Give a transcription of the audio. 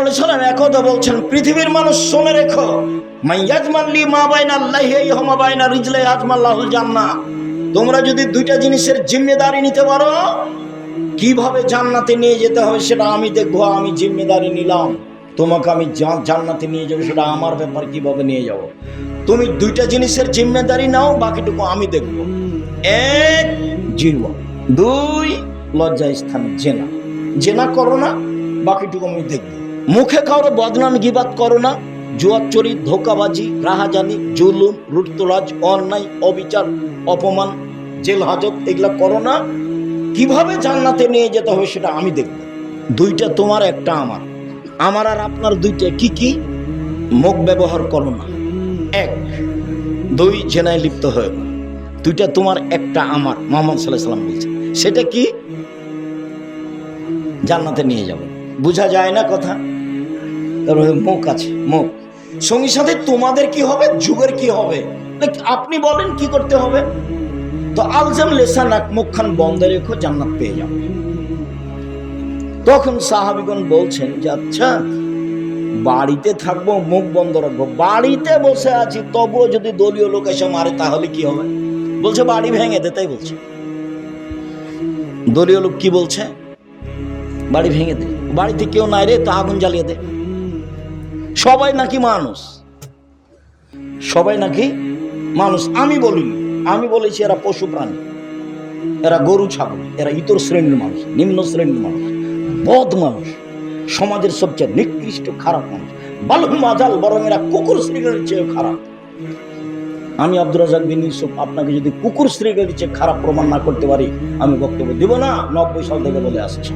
আলাইহি সাল্লাম একদা বলছেন, পৃথিবীর মানুষ শুনে রেখো, মাইয়াজমাল্লি মা বাইনা আল্লাহি ওয়া মা বাইনা রিজলাই আজমাল্লাহুল জান্নাহ। তোমরা যদি দুইটা জিনিসের জিম্মেদারি নিতে পারো, কিভাবে জান্নাতে নিয়ে যেতে হবে সেটা আমি দেখবো। আমি জিম্মেদারি নিলাম, তোমাকে আমি জান্নাতে নিয়ে যাবো, সেটা আমার ব্যাপার, কিভাবে নিয়ে যাব। তুমি দুইটা জিনিসের জিম্মেদারি নাও, বাকিটুকু আমি দেখব। এক, জিরওয়া। দুই, লজ্জা স্থান জেনা। জেনা করো না, বাকিটুকু আমি দেখব। মুখে কারো বদনাম গিবাত করো না, জুয়াচুরি, ধোকাবাজি, রাহাজানি, জুলুম, লুটতরাজ, অন্যায়, অবিচার, অপমান, জেল হাজত এগুলা করো না। কিভাবে জান্নাতে নিয়ে যেতে হবে সেটা আমি দেখব। দুইটা তোমার, একটা আমার। আমার আর আপনার দুইটা কি কি? মুখ ব্যবহার করো না, এক। দুই, জেনায় লিপ্ত হয়ে। দুইটা তোমার, একটা আমার। মুহাম্মদ সাল্লাল্লাহু আলাইহি সাল্লাম বলছে, সেটা কি? জান্নাতে নিয়ে যাবে। বোঝা যায় না কথা? তারপরে মুখ আছে, মুখ। সঙ্গী সাথে তোমাদের কি হবে, যুগের কি হবে, আপনি বলেন কি করতে হবে? তো আলজাম লেসানাক, মুখখান বন্ধ রেখো, জান্নাত পেয়ে যাবে। তখন সাহাবীগণ বলছেন যে আচ্ছা, বাড়িতে থাকবো, মুখ বন্ধ রাখবো, বাড়িতে বসে আছি তবুও যদি দলীয় লোক এসে মারে তাহলে কি হবে? বলছে বাড়ি ভেঙে দে। তাই বলছে। দলীয় লোক কি বলছে? বাড়ি ভেঙে দে। বাড়িতে কেউ নাই রে, তো আগুন জ্বালিয়ে দে। সবাই নাকি মানুষ? সবাই নাকি মানুষ? আমি বলিনি, আমি বলেছি এরা পশু প্রাণী, এরা গরু ছাগল, এরা ইতর শ্রেণীর মানুষ, নিম্ন শ্রেণীর মানুষ, বদ মানুষ, সমাজের সবচেয়ে নিকৃষ্ট খারাপ মানুষ। বালহুম আজাল, বরং এরা কুকুর শ্রেণীর চেয়ে খারাপ। আমি আব্দুর রাজ্জাক বিন ইউসুফ আপনাকে যদি কুকুর শ্রেণীর চেয়ে খারাপ প্রমাণ না করতে পারি, আমি বক্তব্য দিব না। 90 সাল থেকে বলে আসছি।